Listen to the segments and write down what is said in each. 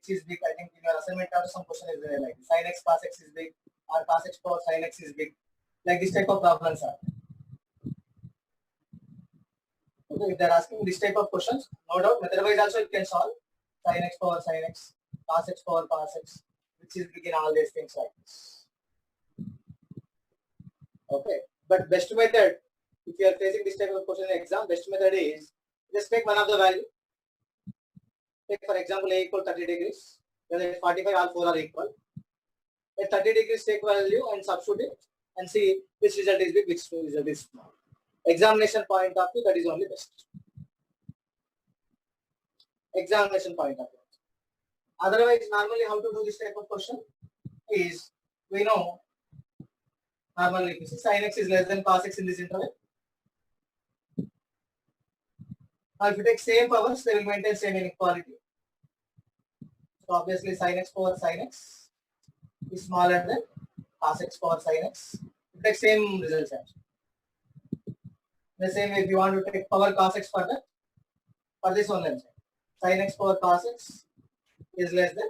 which is big. I think in your assignment also some question is there like sin x cos x is big or cos x power sin x is big. Like this type of problems are. Okay, if they are asking this type of questions, no doubt method wise also you can solve sin x power sin x, cos x power cos x, which is big in all these things like this. Okay, but best method, if you are facing this type of question in exam, best method is just take one of the value. Take for example a equal 30 degrees, then at 45 all four are equal. At 30 degrees take value and substitute it and see which result is big, which result is small. Examination point of view, that is only best. Examination point of view. Otherwise, normally how to do this type of question is, we know normally if you see sin x is less than cos x in this interval. Now if you take same powers, they will maintain same inequality. So obviously sin x power sin x is smaller than cos x power sin x. You take same results. The same way if you want to take power cos x for that, for this one then sin x power cos x is less than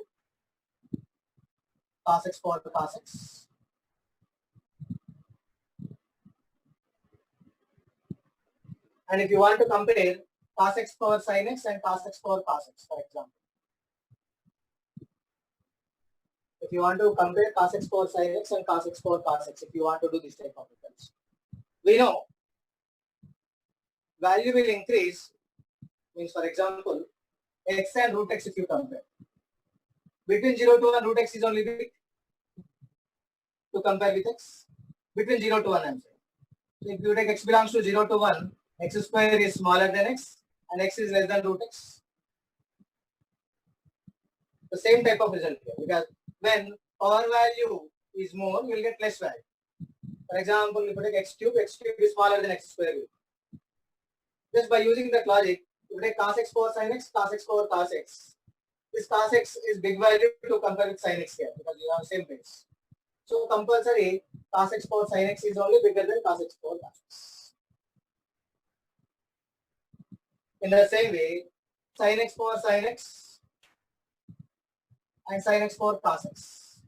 cos x power cos x. And if you want to compare cos x power sin x and cos x power cos x, for example. If you want to compare cos x power sin x and cos x power cos x, if you want to do this type of results, we know value will increase, means for example, x and root x if you compare. Between 0 to 1, root x is only big to compare with x. Between 0 to 1, I'm saying. So if you take x belongs to 0 to 1, x square is smaller than x and x is less than root x. The same type of result here, because when power value is more, you will get less value. For example, if you take x cube is smaller than x square. Just by using that logic, you take cos x power sin x, cos x power cos x. This cos x is big value to compare with sin x here because you have same base. So compulsory cos x power sin x is only bigger than cos x power cos x. In the same way, sin x power sin x and sin x power cos x.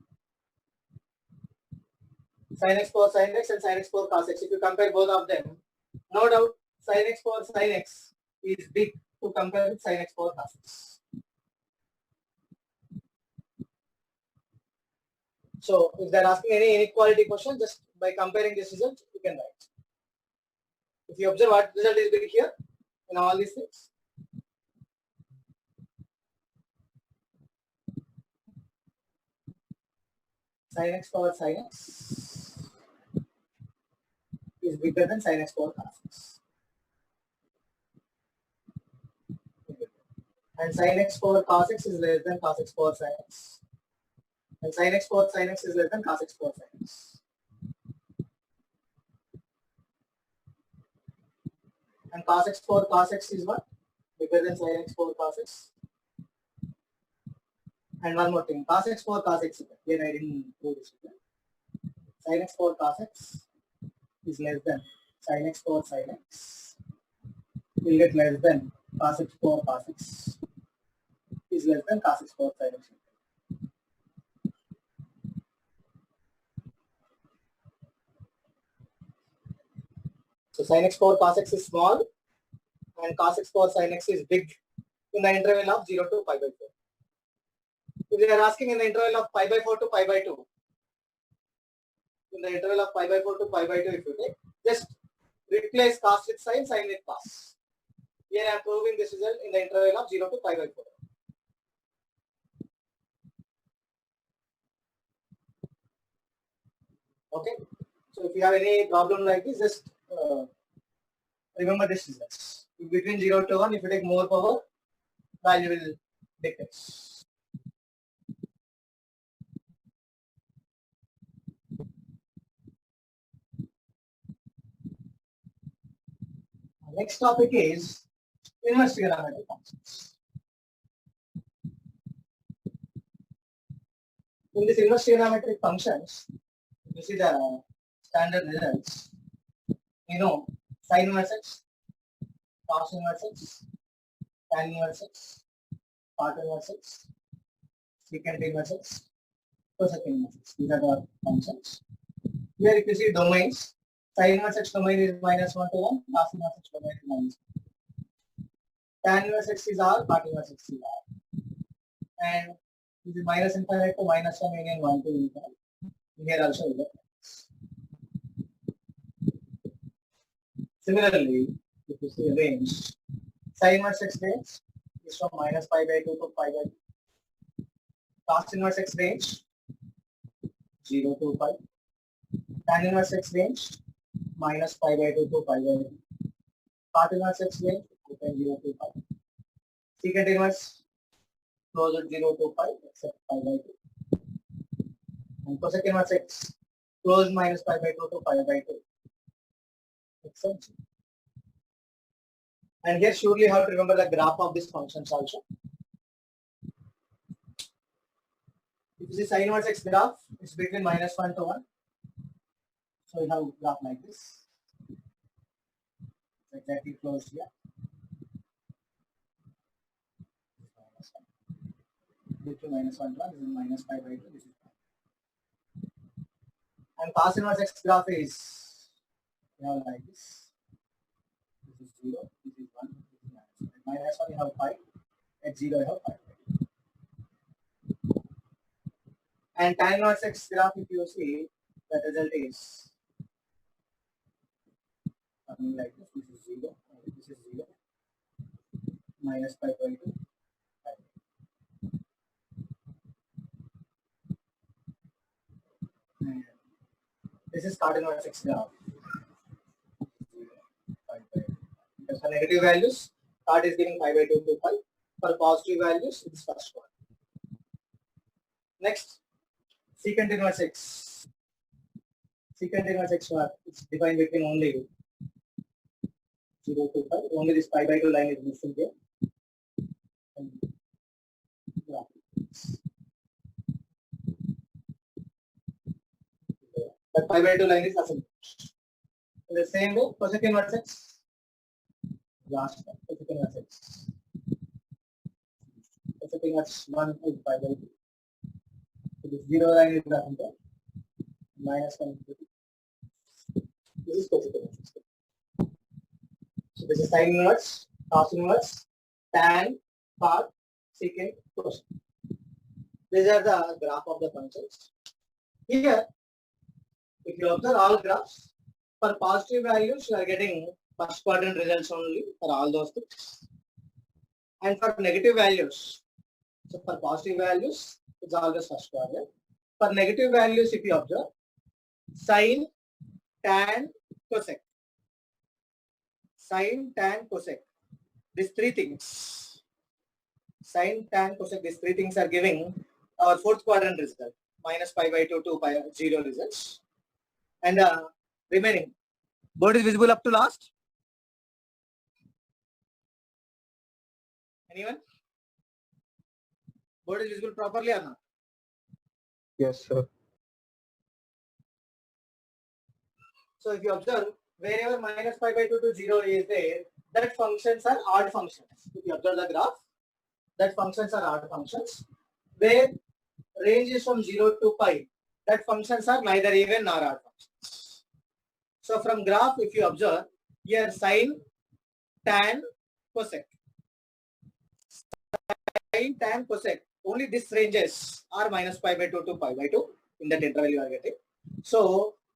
Sin x power sin x and sin x power cos x. If you compare both of them, no doubt sin x power sin x is big to compare with sin x power cos x. So if they are asking any inequality question, just by comparing this result, you can write. If you observe what result is big here in all these things. Sin x power sin x is bigger than sin x power cos x. And sin x power cos x is less than cos x power sin x. And sin x power sin x is less than cos x power sin x. And cos x power cos x is what? Bigger than sin x power cos x. And one more thing, cos x power cos x, here I didn't do this. Sin x power cos x is less than sin x power sin x. Will get less than cos x power cos x is less than cos x power sin x. So sin x power cos x is small and cos x power sin x is big in the interval of 0 to pi by 4. If they are asking in the interval of pi by 4 to pi by 2, in the interval of pi by 4 to pi by 2, if you take, just replace cos with sin, sin with cos. Here I am proving this result in the interval of 0 to pi by 4. Okay, so if you have any problem like this, just remember this result. Between 0 to 1, if you take more power, value will decrease. Next topic is inverse trigonometric functions. In this inverse trigonometric functions, you see the standard results. You know, sin inverse x, cos inverse x, tan inverse x, cot inverse x, secant inverse x, cosecant inverse x. These are the functions. Here if you see domains, sin inverse x domain is -1 to 1, cos inverse x domain is -1. Tan inverse x is R, cot inverse x is R. And this is minus infinite to -1 union 1 to infinite. Here also we get x. Similarly, if you see range, sin inverse x range is from -π/2 to π/2. Cos inverse x range 0 to pi. Tan inverse x range -π/2 to π/2. Cot inverse x range between 0 to pi. Secant inverse close at 0 to pi except π/2. And cosecant inverse x close -π/2 to π/2 except 0. And here surely you have to remember the graph of these functions also. If you see sin inverse x graph, it's between -1 to 1. So you have graph like this. It's exactly closed here. Between -1 to 1, this is -π/2, this is pi. And cos inverse x graph is you have like this. This is 0, this is 1, this is -1. At -1 you have pi, at 0 you have pi. And tan inverse x graph, if you see, the result is something like this. This is 0, this is 0, -π/2. And this is cot inverse x graph. Because for negative values, cot is giving π/2 to pi. For positive values, it is first one. Next, secant inverse x. Secant inverse x graph is defined between only 0 to pi. Only this π/2 line is missing here. And graph. But π/2 line is absent. In the same way, cosecant inverse x. Last one, cosecant inverse x. Cosecant inverse 1 is π/2. So this 0 line is absent there. -1 to 2. This is cosecant inverse x. So this is sin inverse, cos inverse, tan, cot, secant, cosecant. These are the graph of the functions. Here, if you observe all graphs, for positive values, you are getting first quadrant results only for all those things. And for negative values, so for positive values, it's always first quadrant. For negative values, if you observe, sin, tan, cosec. Sin, tan, cosec. These three things. Sin, tan, cosec, these three things are giving our fourth quadrant result. -π/2 to pi/0 results. And remaining, board is visible up to last? Anyone? Board is visible properly or not? Yes, sir. So if you observe, wherever -π/2 to 0 is there, that functions are odd functions. If you observe the graph, that functions are odd functions. Where range is from 0 to pi, that functions are neither even nor odd functions. So from graph, if you observe, here sin, tan, cosec. Sin, tan, cosec. Only these ranges are -π/2 to pi/2 in that interval you are getting. So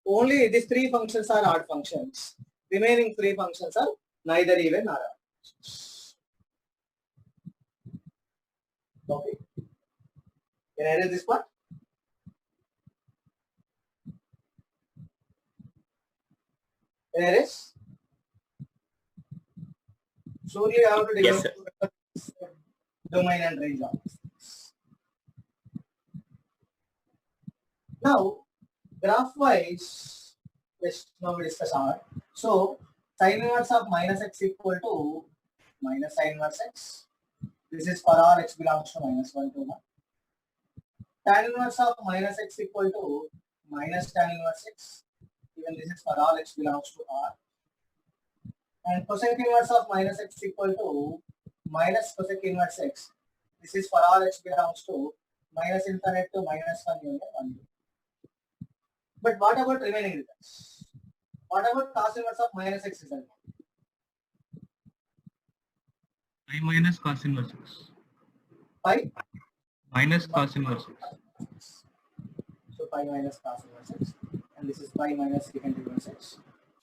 only these three functions are odd functions. Remaining three functions are neither even nor odd functions. Okay. Can I erase this part? Can I erase? Surely I have to Yes, sir. domain and range of these things. Now, graph wise, let's now we discuss R. So, sin inverse of -x equal to minus sin inverse x. This is for all x belongs to -1 to 1. Tan inverse of -x equal to minus tan inverse x. Even this is for all x belongs to R. And cosec inverse of -x equal to minus cosec inverse x. This is for all x belongs to minus infinite to minus 1 union 1. But what about remaining results? What about cos inverse of minus x result? I minus cos inverse x. Pi Minus cos inverse x. So pi minus cos inverse x, and this is pi minus secant inverse x.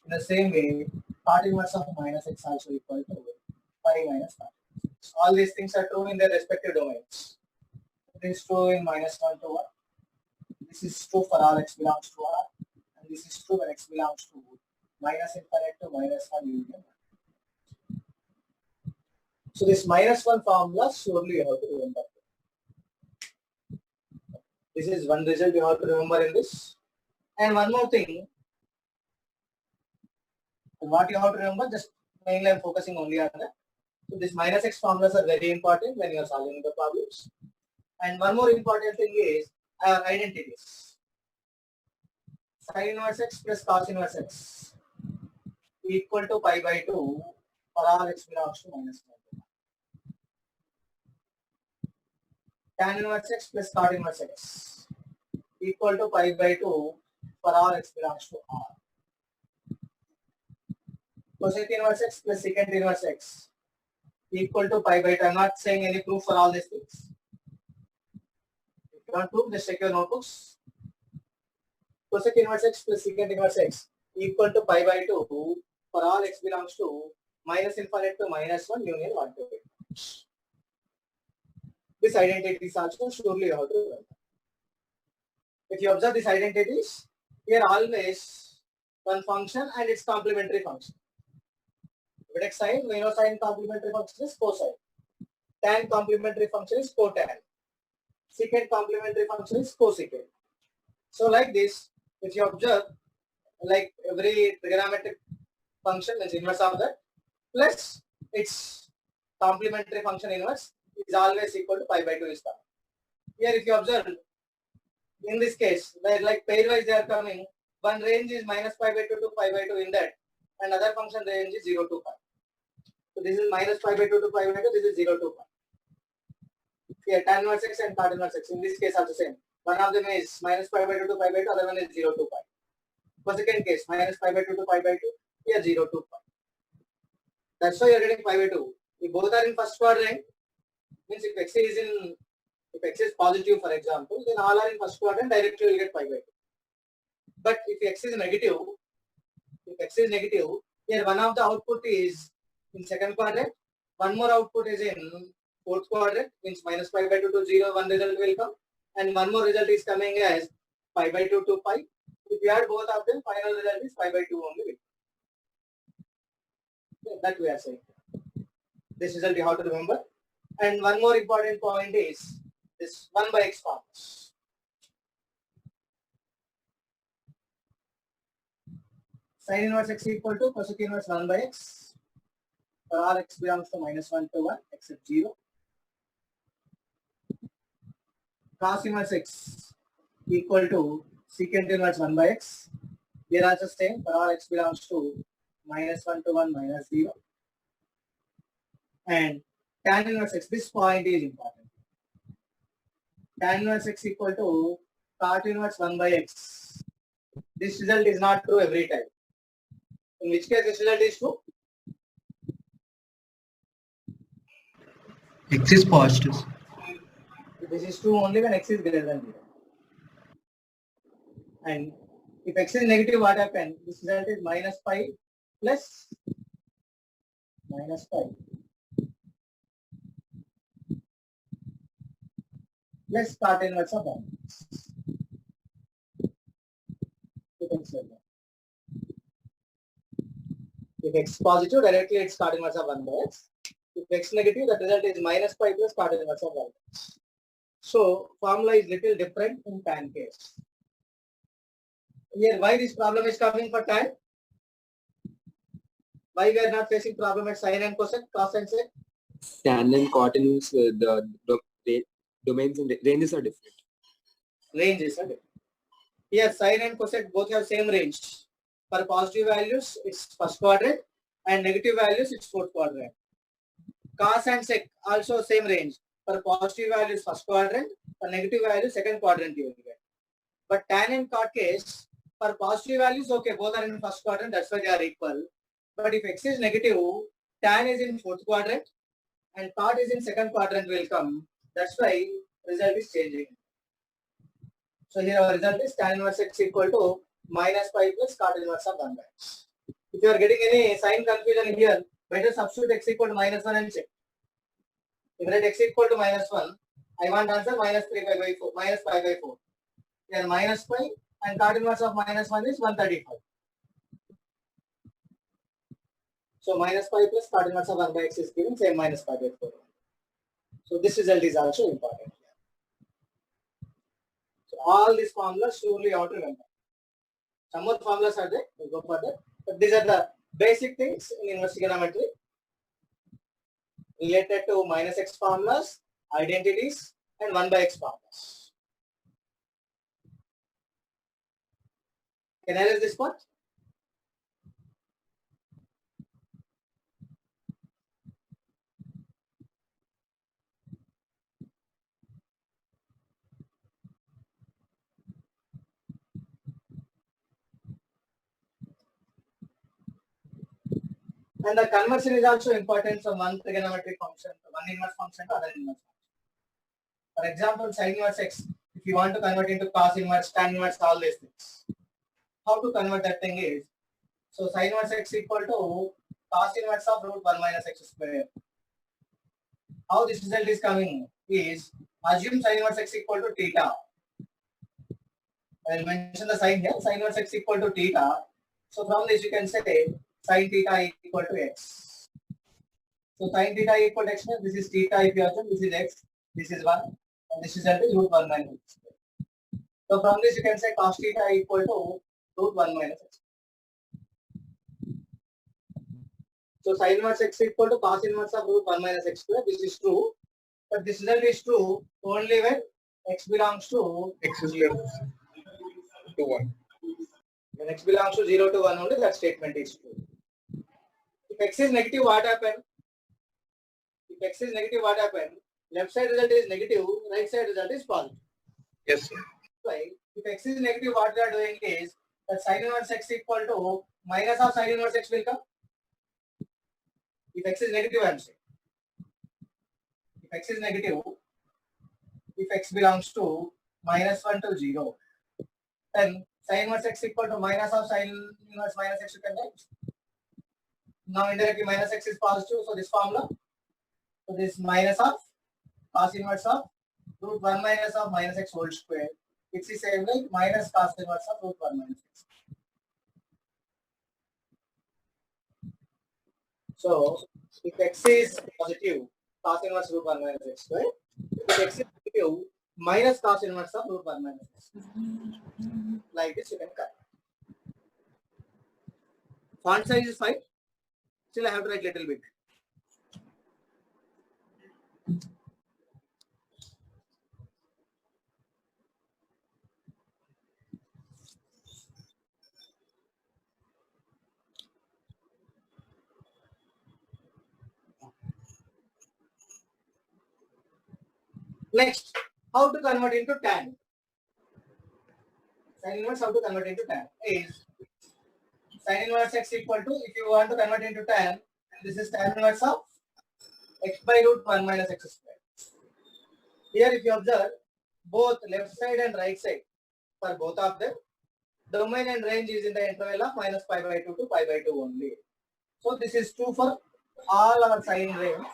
In the same way, cot inverse of minus x also equal to pi minus cot. So all these things are true in their respective domains. This is true in minus 1 to 1. This is true for all x belongs to R, and this is true when x belongs to minus infinite to minus 1 union. So this minus 1 formula surely you have to remember. This is one result you have to remember in this. And one more thing, what you have to remember, just mainly I'm focusing only on that. So this minus x formulas are very important when you are solving the problems. And one more important thing is our identities. Sin inverse x plus cos inverse x equal to pi by 2 for all x belongs to minus 1. Tan inverse x plus cot inverse x equal to pi by 2 for all x belongs to R. Cosec inverse x plus secant inverse x equal to pi by 2. I'm not saying any proof for all these things. If you want proof, just check your notebooks. Cosec inverse x plus secant inverse x equal to pi by 2 for all x belongs to minus infinite to minus 1 union 1 to 8. This identity is also surely you have to remember. If you observe these identities, here always one function and its complementary function. Vertex sine, we know sine complementary function is cosine. Tan complementary function is cotan. Secant complementary function is cosecant. So like this, if you observe, like every trigonometric function is inverse of that, plus its complementary function inverse is always equal to pi by 2 is coming. Here if you observe, in this case, where like pairwise they are coming, one range is minus pi by 2 to pi by 2 in that, and other function range is 0 to pi. So this is minus pi by 2 to pi by 2, this is 0 to pi. Here tan inverse x and cot inverse x, in this case also same. One of them is minus pi by 2 to pi by 2, other one is 0 to pi. For second case, minus pi by 2 to pi by 2, here 0 to pi. That's why you are getting pi by 2. If both are in first quadrant, means if x is positive, for example, then all are in first quadrant, directly you will get pi by 2. But if x is negative, here one of the output is in second quadrant, one more output is in fourth quadrant, means minus pi by 2 to 0, one result will come, and one more result is coming as pi by 2 to pi. If you add both of them, final result is pi by 2 only. Okay, that we are saying. This result you have to remember. And one more important point is this 1 by x forms. Sin inverse x equal to cosec inverse 1 by x. For all x belongs to minus 1 to 1 except 0. Cos inverse x equal to secant inverse 1 by x. Here also same, for all x belongs to minus 1 to 1 minus 0. And tan inverse x, this point is important. Tan inverse x equal to cot inverse 1 by x. This result is not true every time. In which case this result is true? X is positive. This is true only when x is greater than 0. And if x is negative, what happens? This result is minus pi plus minus pi plus cot inverse of 1. If x positive, directly it's cot inverse of 1 by x. If x negative, the result is minus pi plus cot inverse of 1. So formula is little different in tan case. Here, why this problem is coming for tan? Why we are not facing problem at sin and cosec, cos and sec? Tan and cot inverse, the domains and ranges are different. Ranges are different. Here, sin and cosec both have same range. For positive values, it's first quadrant, and negative values, it's fourth quadrant. Cos and sec also same range. For positive value is first quadrant, for negative value second quadrant you will get. But tan and cot case, for positive values, okay, both are in first quadrant, that's why they are equal. But if x is negative, tan is in fourth quadrant and cot is in second quadrant will come. That's why result is changing. So here our result is tan inverse x equal to minus pi plus cot inverse of 1 by x. If you are getting any sign confusion here, better substitute x equal to minus 1 and check. If I write x equal to minus 1, I want answer minus 3 pi by 4, minus pi by 4. Here minus pi and cot inverse of minus 1 is 135. So minus pi plus cot inverse of 1 by x is given, same minus pi by 4. So this result is also important. So all these formulas surely you have to remember. Some more formulas are there, we'll go further. But these are the basic things in inverse trigonometry related to minus x formulas, identities, and 1 by x formulas. Can I erase this part? And the conversion is also important from one trigonometric function, one inverse function to other inverse function. For example, sin inverse x, if you want to convert into cos inverse, tan inverse, all these things. How to convert that thing is, so sin inverse x equal to cos inverse of root 1 minus x square. How this result is coming is, assume sin inverse x equal to theta. I will mention the sign here, sin inverse x equal to theta. So from this you can say sin theta equal to x. So sin theta equal to x means this is theta if you assume, this is x, this is 1, and this is root 1 minus x. So from this you can say cos theta equal to root 1 minus x. So sin inverse x equal to cos inverse of root 1 minus x square. This is true, but this result is true only when x belongs to X is left to 1. When x belongs to 0 to 1 only, that statement is true. If x is negative, what happened? If x is negative, what happened? Left side result is negative, right side result is positive. Yes, sir. Right? If x is negative, what we are doing is that sin inverse x equal to minus of sin inverse x will come. If x is negative, I am saying. If x is negative, if x belongs to minus 1 to 0, then sin inverse x equal to minus of sin inverse minus x you can write. Now indirectly minus x is positive, so this formula. So this minus of cos inverse of root 1 minus of minus x whole square. It's the same like minus cos inverse of root 1 minus x. So if x is positive, cos inverse root 1 minus x square. If x is negative, minus cos inverse of root 1 minus x. Like this you can cut. Font size is fine. Still I have to write little bit. Next, how to convert into tan? Sin inverse, how to convert into tan is sin inverse x equal to, if you want to convert into tan, this is tan inverse of x by root 1 minus x square. Here if you observe, both left side and right side, for both of them, domain and range is in the interval of minus pi by 2 to pi by 2 only. So this is true for all our sign range,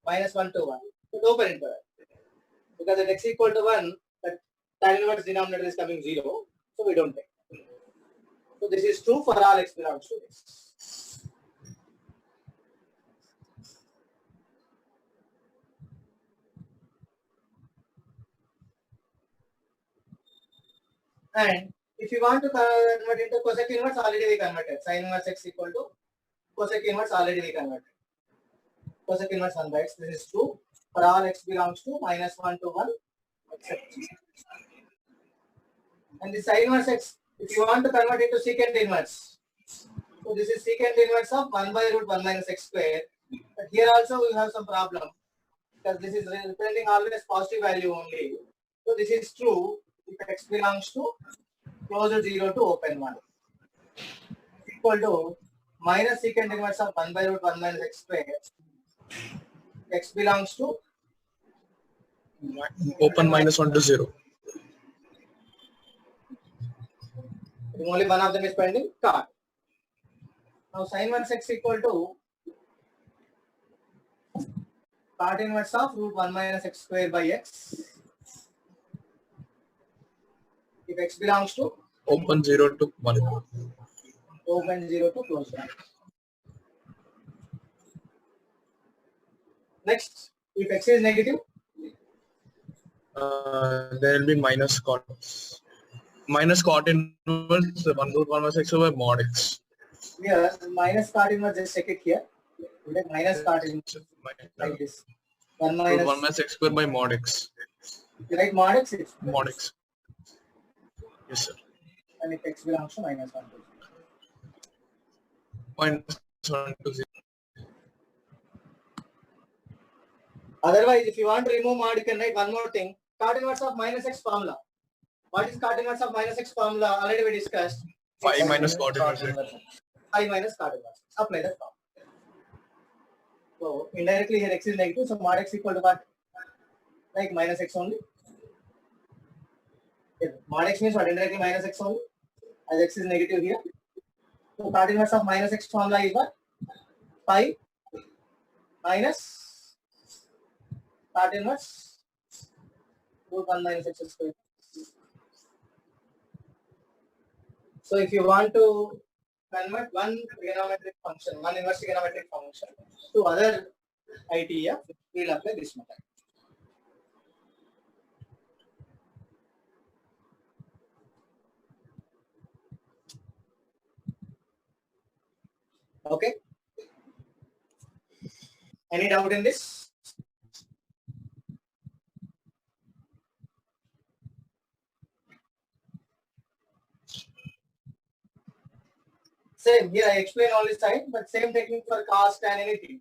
minus 1 to 1. So open interval. Because at x equal to 1, that tan inverse denominator is coming 0, so we don't take. So this is true for all x belongs to this. And if you want to convert into cosec inverse, already we converted. Sin inverse x equal to cosec inverse, already we converted. Cosec inverse 1 by x, this is true for all x belongs to minus 1 to 1 except g. And the sin inverse x, if you want to convert into secant inverse, so this is secant inverse of 1 by root 1 minus x square. But here also we have some problem. because this is representing always positive value only. So this is true if x belongs to closure 0 to open 1. Equal to minus secant inverse of 1 by root 1 minus x square. X belongs to Open minus 1 to 0. only one of them is pending. Card. Now sin 1 x equal to cot inverse of root 1 minus x square by x. If x belongs to Open 0 to 1. open 0 to close 1. Next, if x is negative, There will be minus cot. Minus cot inverse 1 root 1 minus x over mod x. here minus cot inverse, just check it here. We take minus cot inverse like this. 1 Root minus 1 minus x square by mod x. you write mod x, it's Mod x. Yes, sir. and if x belongs to minus 1 to 0. Minus 1 to 0. Otherwise, if you want to remove mod, you can write one more thing. Cot inverse of minus x formula. What is cot inverse of minus x formula? Already we discussed. 5 minus cot inverse x. 5 minus cot inverse. Apply that formula. So indirectly here x is negative, so mod x equal to what? Like minus x only. If mod x means what? Indirectly minus x only, as x is negative here. So cot inverse of minus x formula is what? 5 minus cot inverse root 1 minus x square. So if you want to convert one trigonometric function, one inverse trigonometric function to other ITF, we will apply this method. Okay. Any doubt in this? Same here, I explain all this time, but same technique for cos, tan, anything.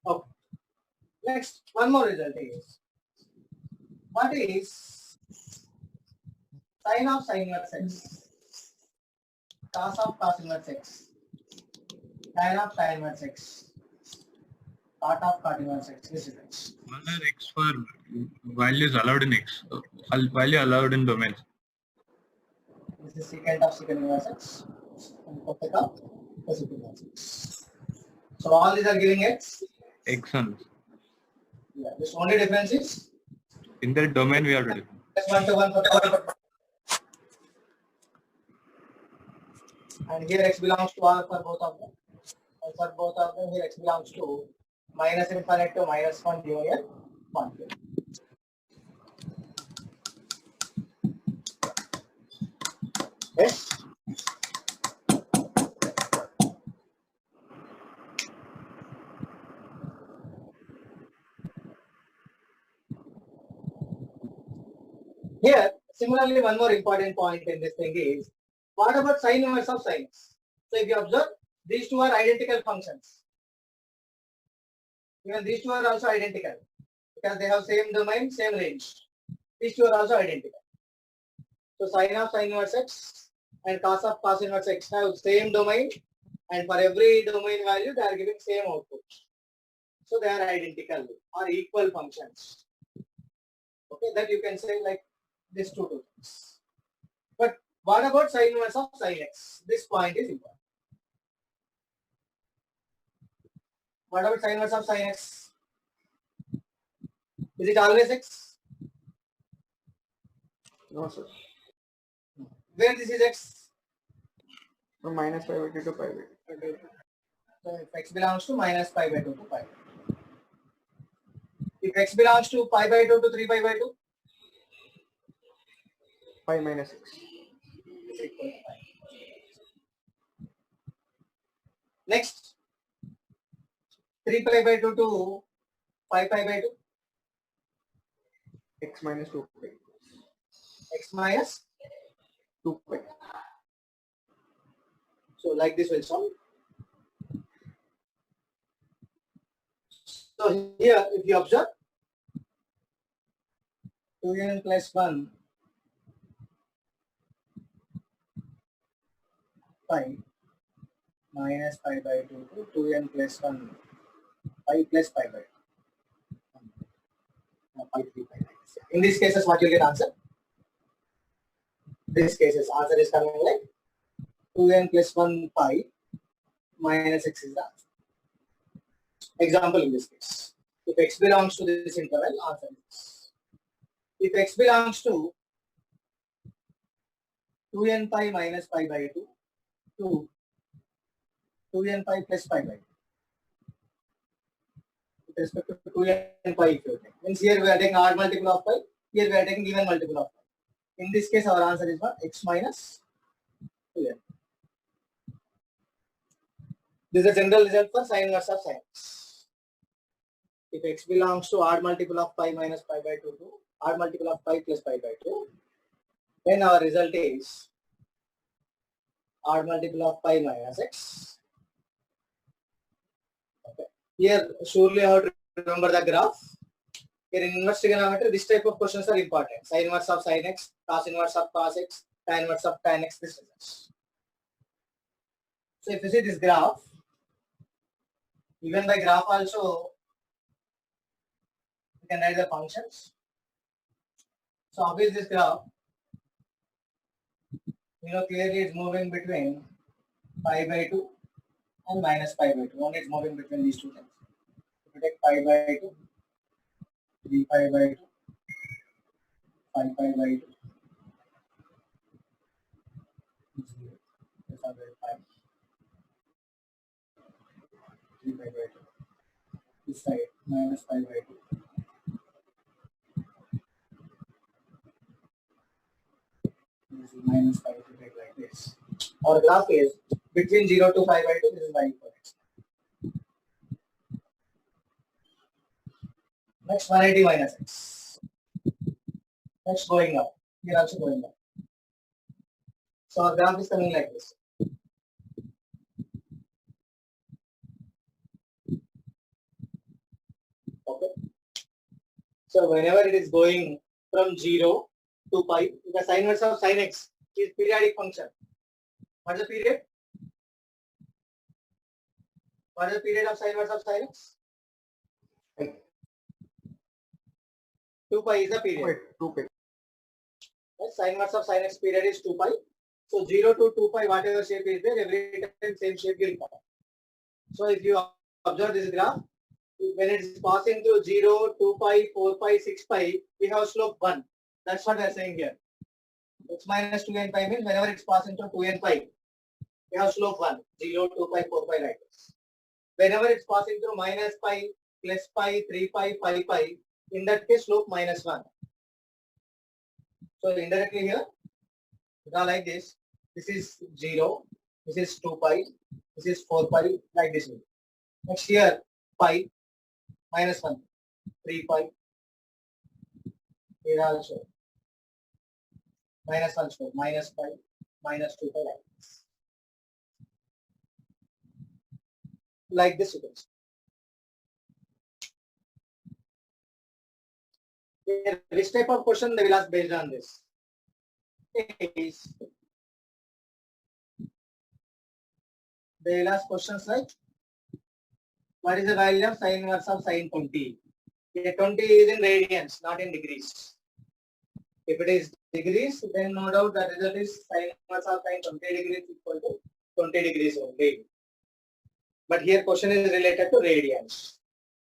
Okay. Next, one more result is what is sin of sin inverse x, cos of cos inverse x, tan of tan inverse x, cot of cot inverse x. This is x. What are x for values allowed in x? Value allowed in domains. This is secant of secant inverse x and cosec of cosec inverse x. So all these are giving x. X only. Yeah, this only difference is In the domain we have to do. just 1 to 1 for and here x belongs to R for both of them. And for both of them, here x belongs to minus infinite to minus 1 union 1. Yes. Here, similarly, one more important point in this thing is, what about sin inverse of sin x? So if you observe, these two are identical functions. Even these two are also identical because they have same domain, same range. These two are also identical. So sin of sin inverse x and cos of cos inverse x have same domain, and for every domain value, they are giving same output. So they are identical or equal functions. Okay, that you can say like these two things. But what about sin inverse of sin x? This point is important. What about sin inverse of sin x? Is it always x? No, sir. Where this is x? From minus pi by 2 to pi by 2. So if x belongs to minus pi by 2 to pi. If x belongs to pi by 2 to 3 pi by 2, Pi minus x. is equal to pi. Next, 3 pi by 2 to 5 pi by 2. X minus 2 pi. X minus 2 pi. So like this will solve. So here, if you observe, 2n plus 1 pi minus pi by 2 to 2n plus 1 pi plus pi by 2. Pi 3 pi. In these cases, what you will get answer? These cases, answer is coming like 2n plus 1 pi minus x is the answer. Example in this case. If x belongs to this interval, answer is this. If x belongs to 2n pi minus pi by 2 to 2n pi plus pi by 2. With respect to 2n pi, if you take. Means here we are taking odd multiple of pi, here we are taking even multiple of pi. In this case, our answer is what? X minus 2n. This is a general result for sine inverse of sin x. If x belongs to odd multiple of pi minus pi by 2 to odd multiple of pi plus pi by 2, then our result is odd multiple of pi minus x. Okay. Here, surely you have to remember the graph. Here in inverse trigonometry, this type of questions are important. Sine inverse of sin x, cos inverse of cos x, tan inverse of tan x, this results. So if you see this graph, even by graph also, you can write the functions. So how is this graph? You know, clearly it's moving between pi by 2 and minus pi by 2. Only it's moving between these two things. If you take pi by 2, 3 pi by 2, 5 pi by 2, 0, 5 by 5, 3 pi by 2. This side, minus pi by 2. This is minus pi to take like this. Our graph is between 0 to 5 by 2. This is y equal x. Next 180 minus x. Next going up. Here also going up. So our graph is coming like this. Okay. So whenever it is going from 0 to pi, the sine inverse of sin x is periodic function. What is the period? What is the period of sine inverse of sin x? 2 pi is the period. 2 pi. Right? Sine inverse of sin x period is 2 pi. So 0 to 2 pi, whatever shape is there, every time same shape will come. So if you observe this graph, when it is passing through 0, 2 pi, 4 pi, 6 pi, we have slope 1. That's what we are saying here. X minus 2n pi means whenever it's passing through 2n pi, we have slope 1. 0, 2 pi, 4 pi like this. Whenever it's passing through minus pi, plus pi, 3 pi, 5 pi, in that case slope minus 1. So indirectly here, draw like this. This is 0, this is 2 pi, this is 4 pi, like this. Next here, pi, minus 1, 3 pi. Here also, minus 1 slope, minus pi, minus 2 pi, like this. Like this you can see. Here, which type of question they will ask based on this? They will ask questions like, what is the value of sine inverse of sine 20? Here 20 is in radians, not in degrees. If it is degrees, then no doubt the result is sine inverse of sine 20 degrees equal to 20 degrees only. But here question is related to radians.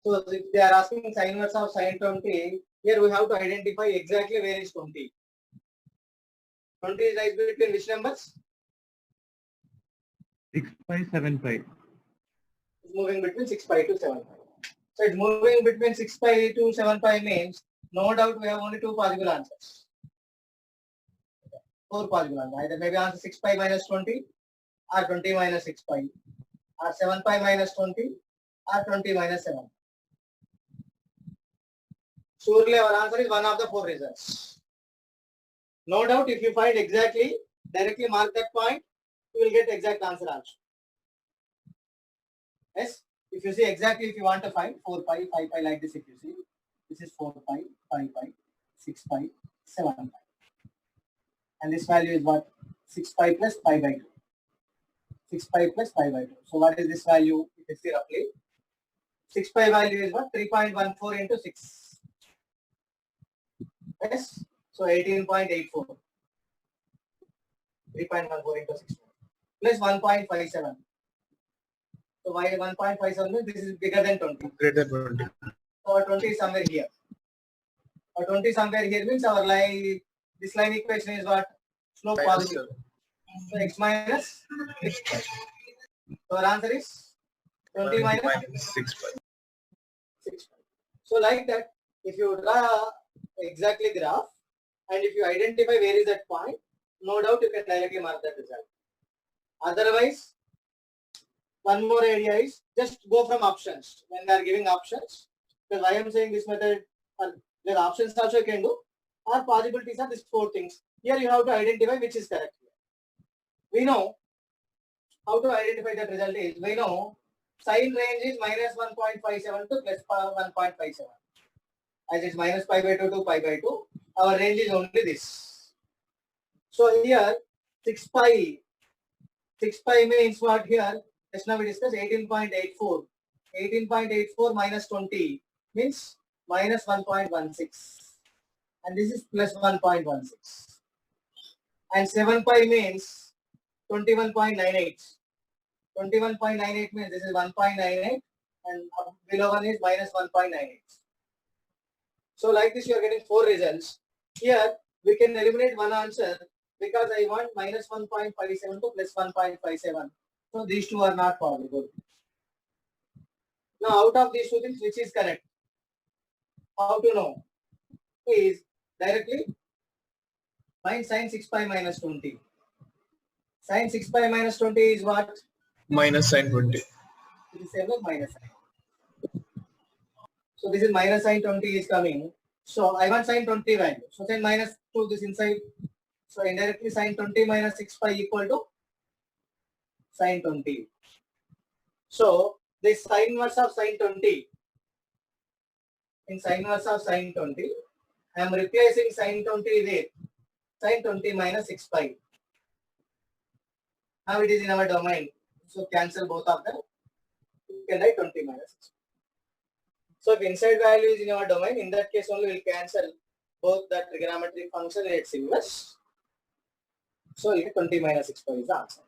So if they are asking sine inverse of sine 20, here we have to identify exactly where is 20. 20 is lies between which numbers? 6 pi, 7 pi. It's moving between 6 pi to 7 pi. So it's moving between 6 pi to 7 pi means no doubt we have only two possible answers. Okay. Four possible answers. Either maybe answer 6 pi minus 20 or 20 minus 6 pi or 7 pi minus 20 or 20 minus 7. surely our answer is one of the four results. No doubt, if you find exactly, directly mark that point, you will get exact answer also. Yes, if you see exactly, if you want to find 4 pi, 5 pi like this, if you see, this is 4 pi, 5 pi, 6 pi, 7 pi. And this value is what? 6 pi plus pi by 2. 6 pi plus pi by 2. So what is this value? If you see roughly, 6 pi value is what? 3.14 into 6. Yes, so 18.84. 3.14 into 6 plus 1.57. So why 1.57 means this is bigger than 20. Greater than 20. So our 20 is somewhere here. Our 20 somewhere here means our line, this line equation is what? Slope positive. So x minus 6 pi. So our answer is 20 minus 6 pi. 6 pi. So like that, if you draw exactly graph and if you identify where is that point, no doubt you can directly mark that result. Otherwise, one more idea is just go from options when they are giving options. Because why I am saying this method, there are options also you can do, or possibilities are these four things. Here you have to identify which is correct. We know how to identify that result is, we know sign range is minus 1.57 to plus 1.57. As it's minus pi by 2 to pi by 2, our range is only this. So here 6 pi means what here? Just now we discussed 18.84. 18.84 minus 20 means minus 1.16. And this is plus 1.16. And 7 pi means 21.98. 21.98 means this is 1.98 and below one is minus 1.98. So like this you are getting four results. Here we can eliminate one answer because I want minus 1.57 to plus 1.57. So these two are not possible. Now out of these two things, which is correct? How to know? Is directly find sine 6 pi minus 20. Sine 6 pi minus 20 is what? Minus sine 20. It is same like minus sine. So this is minus sine 20 is coming. So I want sine 20 value. So then minus 2 this inside. So indirectly sine 20 minus 6 pi equal to sine 20. So this sine inverse of sine 20. In sine inverse of sine 20, I am replacing sine 20 with sine 20 minus 6 pi. Now it is in our domain. So cancel both of them. You can write 20 minus 6 pi. So if inside value is in our domain, in that case only we will cancel both the trigonometric function and its inverse. So 20 minus 6 pi is the answer.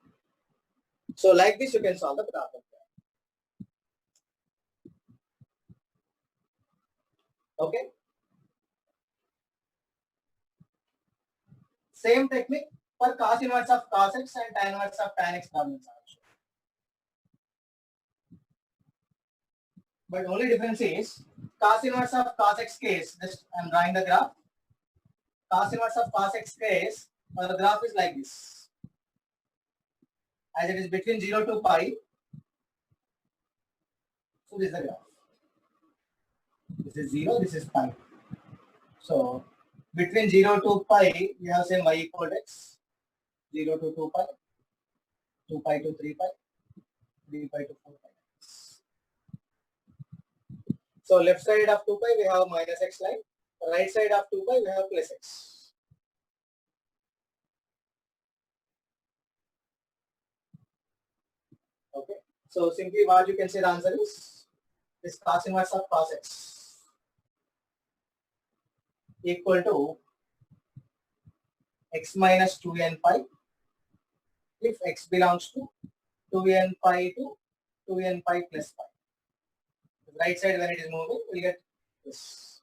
So like this you can solve the problem. Okay. Same technique for cos inverse of cos x and tan inverse of tan x problems also. But only difference is cos inverse of cos x case, just I am drawing the graph. Cos inverse of cos x case, our graph is like this. As it is between 0 to pi, so this is the graph. This is 0, this is pi. So between 0 to pi, we have same y equal to x. 0 to 2 pi, 2 pi to 3 pi, 3 pi to 4 pi. So left side of 2 pi we have minus x line, right side of 2 pi we have plus x. Okay, so simply what you can say the answer is this cos inverse of cos x equal to x minus 2n pi if x belongs to 2n pi to 2n pi plus pi. The right side when it is moving, we get this.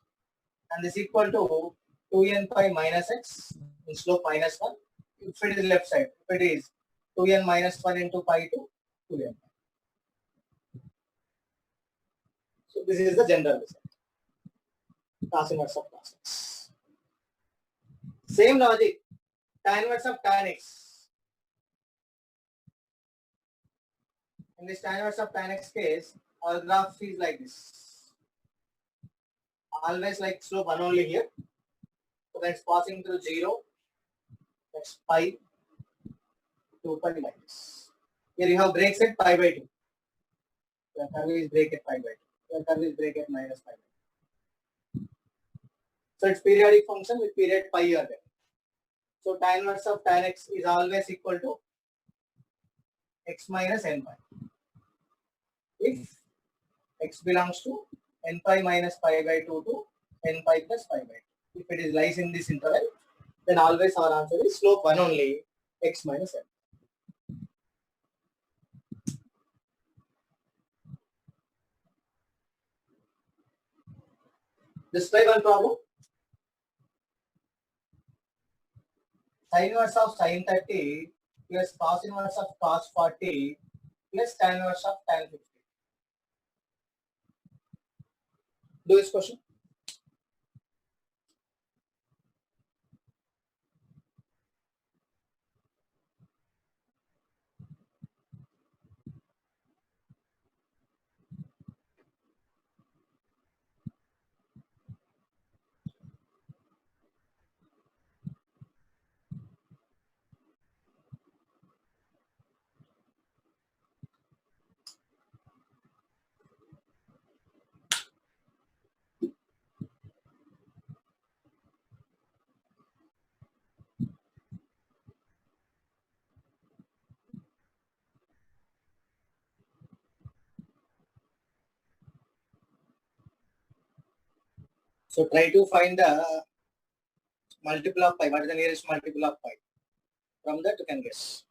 And this equal to 2n pi minus x in slope minus 1. If it is left side, if it is 2n minus 1 into pi to 2n. So this is the general result. Cos inverse of cos x. Same logic, tan inverse of tan x. In this tan inverse of tan x case, our graph is like this. always like slope 1 only here. So that's passing through 0. That's pi 2 pi minus. Here you have breaks at pi by 2. Your curve is break at pi by 2. Your curve is break at minus pi by 2. So it's periodic function with period pi here. So tan inverse of tan x is always equal to x minus n pi. If x belongs to n pi minus pi by 2 to n pi plus pi by 2. If it is lies in this interval, then always our answer is slope 1 only, x minus n. Just try one problem. Sin inverse of sin 30 plus cos inverse of cos 40 plus tan inverse of tan 50. Do this question. So try to find the multiple of pi. What is the nearest multiple of pi? From that you can guess.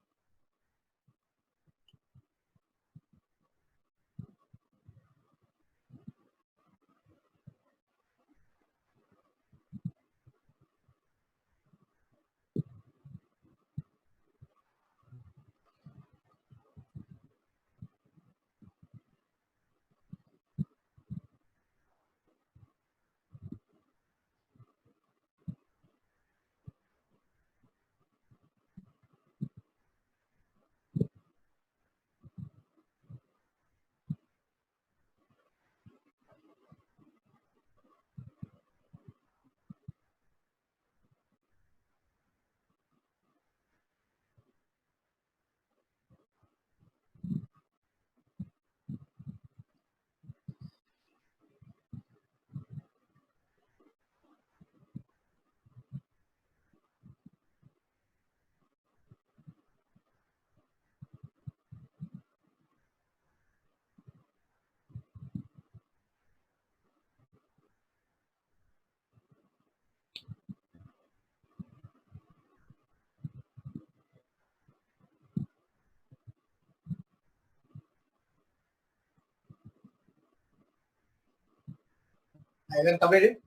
I will complete it.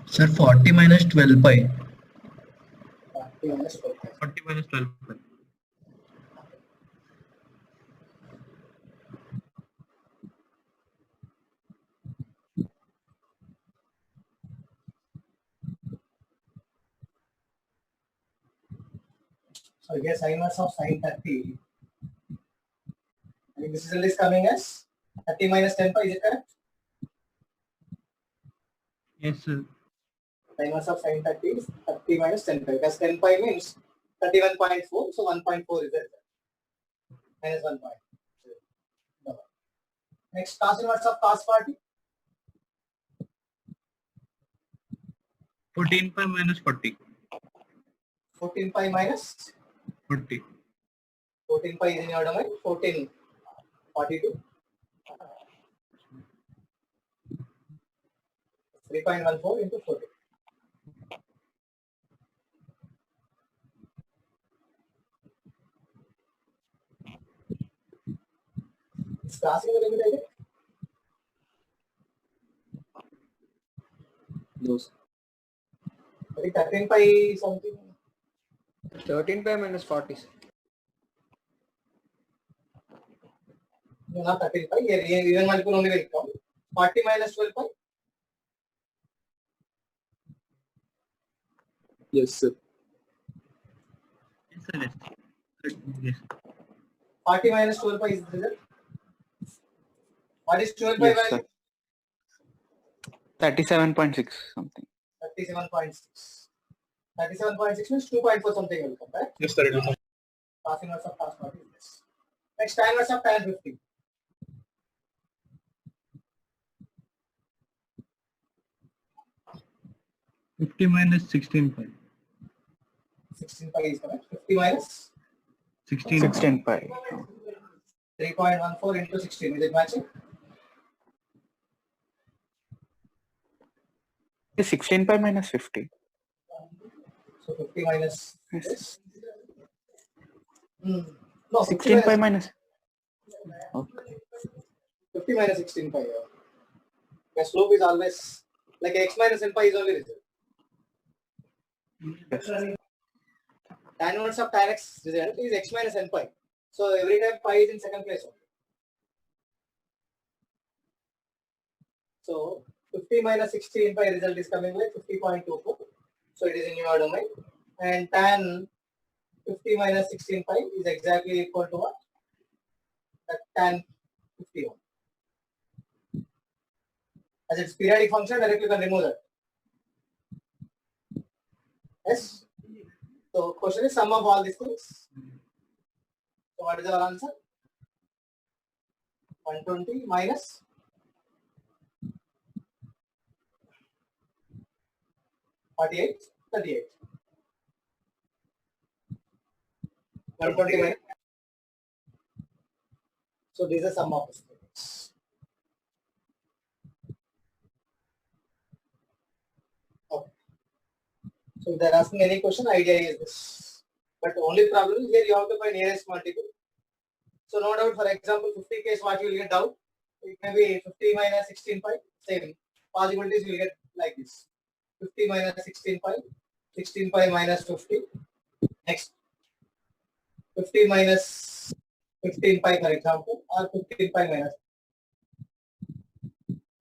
Sir, 40 minus 12 pi. 40 minus 12 pi. 40 minus 12 pi. So here sin inverse of sin 30. I think this result is coming as 30 minus 10 pi. Is it correct? Yes, sir. Sin inverse of sin 30 is 30 minus 10 pi. Because 10 pi means 31.4. So 1.4 is there. Minus 1 pi. No. Next, cos inverse of cos 40. 14 pi minus 40. 14 pi minus 40. 14 pi is in your domain. 14, 42. 3.14 into 40. It's crossing the limit, I think. No, sir. I think 13 pi something. 13 pi minus 40. not 13 pi. Here even multiple only will come. 40 minus 12 pi. Yes, sir. Yes, sir. Yes. 40 minus 12 pi is the result. What is 12 pi Yes, value? sir. 37.6 something. 37.6. 37.6 means 2.4 something will come, right? Yes, sir. It will come. Cos inverse of cos 40 is this. Next, tan inverse of tan 50. 50 minus 16 pi. 16 pi is correct. 50 minus 16. 16 pi. 3.14 into 16. Is it matching? Is 16 pi minus 50. So 50 minus Yes. this. No, 16 pi minus. Okay. 50 minus 16 pi. The slope is always like x minus n pi is only result. Yes. Tan inverse of tan x result is x minus n pi. So every time pi is in second place only. So 50 minus 16 pi result is coming like 50.24. So it is in your domain. And tan 50 minus 16 pi is exactly equal to what? That tan 51. As its periodic function, directly you can remove that. Yes. So question is sum of all these things. So what is our answer? 120 minus 48, 38. 120 minus. So this is a sum of these things. Okay. So if they are asking any question, idea is this. But the only problem is here you have to find nearest multiple. So no doubt, for example, 50 case what you will get out, it may be 50 minus 16 pi, same possibilities you will get like this. 50 minus 16 pi, 16 pi minus 50. Next, 50 minus 15 pi for example, or 15 pi minus.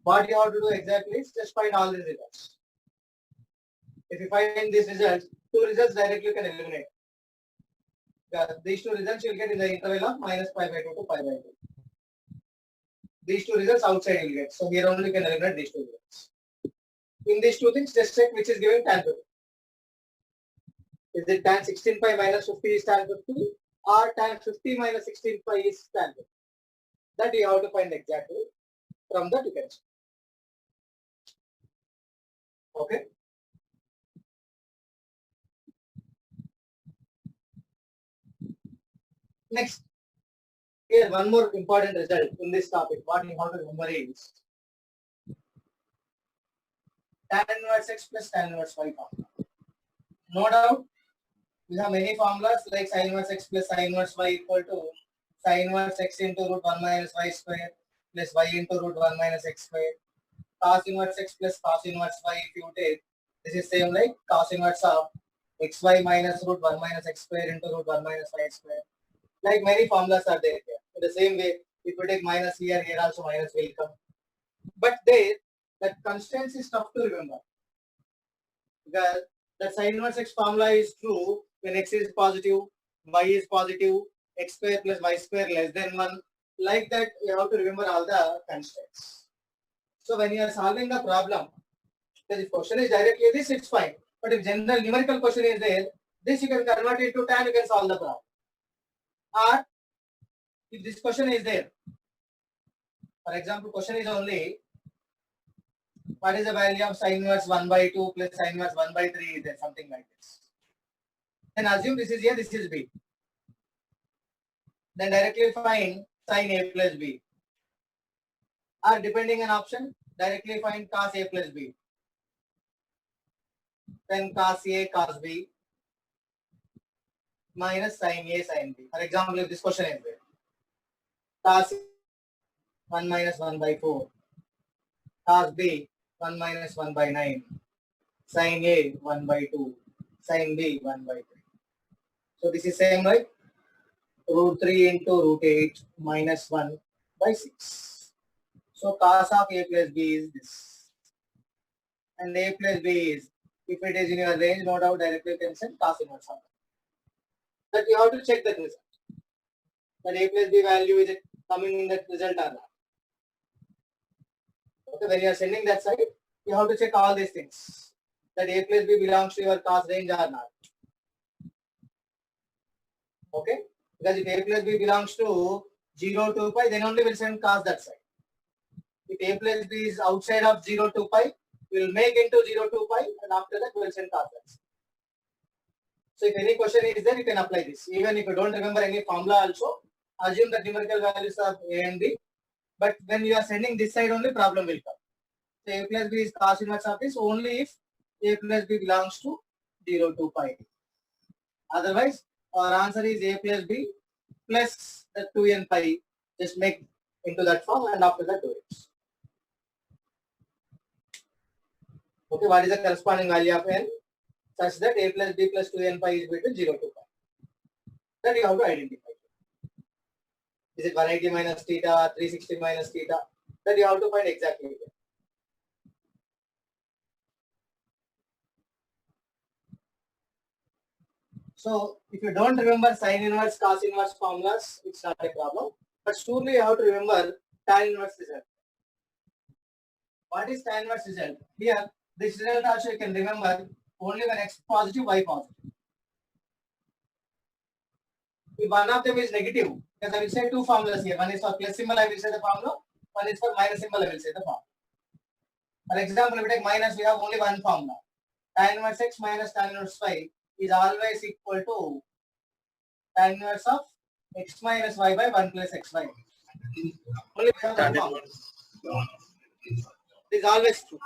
What you have to do exactly is just find all these results. If you find these results, two results directly you can eliminate. These two results you will get in the interval of minus pi by 2 to pi by 2. These two results outside you will get. So here only you can eliminate these two results. In these two things, just check which is given tan 50. Is it tan 16 pi minus 50 is tan 50 or tan 50 minus 16 pi is tan 50? That you have to find exactly. From that you can check. Okay. Next, here one more important result in this topic. What you have to remember is tan inverse x plus tan inverse y formula. No doubt, we have many formulas like sin inverse x plus sin inverse y equal to sin inverse x into root 1 minus y square plus y into root 1 minus x square. Cos inverse x plus cos inverse y if you take, this is same like cos inverse of xy minus root 1 minus x square into root 1 minus y square. Like many formulas are there here. In the same way, if you take minus here, here also minus will come. But there, that constants is tough to remember. Because the sin inverse x formula is true when x is positive, y is positive, x square plus y square less than 1. Like that, you have to remember all the constants. So when you are solving the problem, if the question is directly this, it's fine. But if general numerical question is there, this you can convert into tan, you can solve the problem. Or if this question is there, for example, question is only what is the value of sin inverse 1 by 2 plus sin inverse 1 by 3 is there, something like this. Then assume this is A, this is B. Then directly find sin A plus B. Or depending on option, directly find cos A plus B. Then cos A cos B minus sin A sin B. For example, if this question is there, cos 1 minus 1 by 4, cos B 1 minus 1 by 9, sin A 1 by 2, sin B 1 by 3. So this is same like root 3 into root 8 minus 1 by 6. So cos of a plus b is this. And a plus b is, if it is in your range, no doubt directly you can send cos inverse of that. But you have to check that result. That a plus b value is it coming in that result or not. Okay, when you are sending that side, you have to check all these things. That a plus b belongs to your cos range or not. Okay, because if a plus b belongs to 0 to pi, then only we'll send cos that side. If a plus b is outside of 0 to pi, we'll make into 0 to pi, and after that we'll send cos that side. So if any question is there, you can apply this. Even if you don't remember any formula also, assume that numerical values are a and b. But when you are sending this side only, problem will come. So a plus b is cos inverse of this only if a plus b belongs to 0 to pi. Otherwise, our answer is a plus b plus the 2n pi. Just make into that form and after that do it. Okay, what is the corresponding value of n? Such that a plus b plus 2n pi is between 0 to pi. That you have to identify. Is it 180 minus theta, 360 minus theta? That you have to find exactly. So if you don't remember sin inverse, cos inverse formulas, it's not a problem. But surely you have to remember tan inverse result. What is tan inverse result? Here, this result also you can remember only when x positive, y positive. If one of them is negative, because I will say two formulas here. One is for plus symbol, I will say the formula. One is for minus symbol, I will say the formula. For example, if we take minus, we have only one formula. Tan inverse x minus tan inverse y is always equal to tan inverse of x minus y by 1 plus xy. Only we have one formula. This is always true.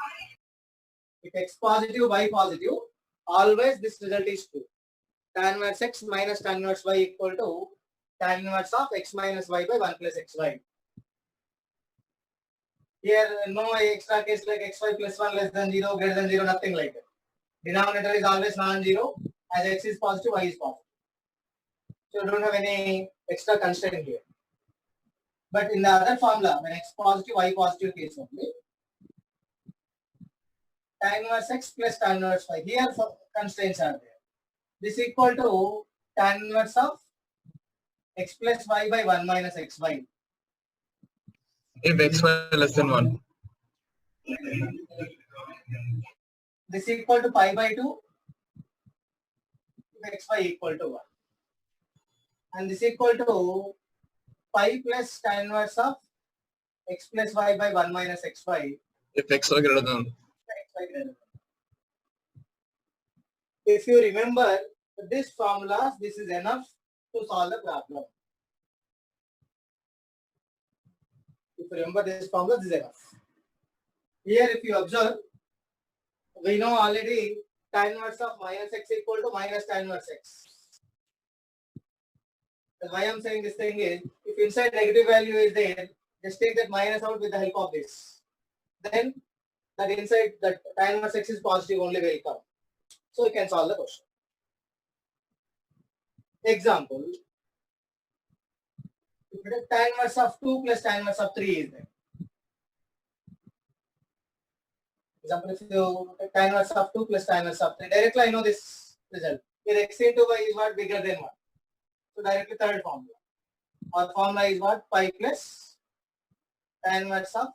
If x positive, y positive, always this result is true. Tan inverse x minus tan inverse y equal to tan inverse of x minus y by 1 plus xy. Here, no extra case like xy plus 1 less than 0, greater than 0, nothing like that. Denominator is always non-zero, as x is positive, y is positive. So you don't have any extra constraint here. But in the other formula, when x positive, y positive case only, tan inverse x plus tan inverse y. Here constraints are there. This is equal to tan inverse of x plus y by 1 minus xy. If xy less than 1. This is equal to pi by 2 if xy equal to 1. And this is equal to pi plus tan inverse of x plus y by 1 minus xy. If xy greater than. Xy greater than. If you remember this formulas, this is enough to solve the problem. If you remember this formula, this is enough. Here, if you observe, we know already tan inverse of minus x equal to minus tan inverse x. That's why I'm saying this thing is, if inside negative value is there, just take that minus out with the help of this. Then that inside that tan inverse x is positive only will come. So you can solve the question. Example, if tan inverse of 2 plus tan inverse of 3 is there. Example, if you take tan inverse of 2 plus tan inverse of 3, directly I know this result. Here x into y is what? Bigger than 1. So directly third formula. Our formula is what? Pi plus tan inverse of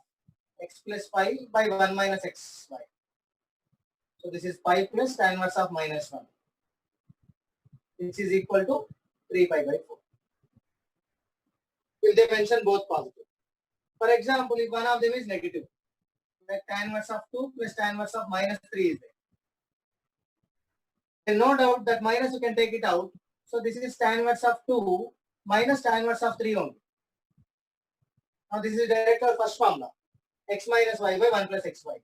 x plus pi by 1 minus xy. So this is pi plus tan inverse of minus 1, which is equal to 3 pi by 4. If they mention both positive. For example, if one of them is negative, like tan inverse of 2 plus tan inverse of minus 3 is there. And no doubt that minus you can take it out. So this is tan inverse of 2 minus tan inverse of 3 only. Now this is directly our first formula. X minus y by 1 plus xy.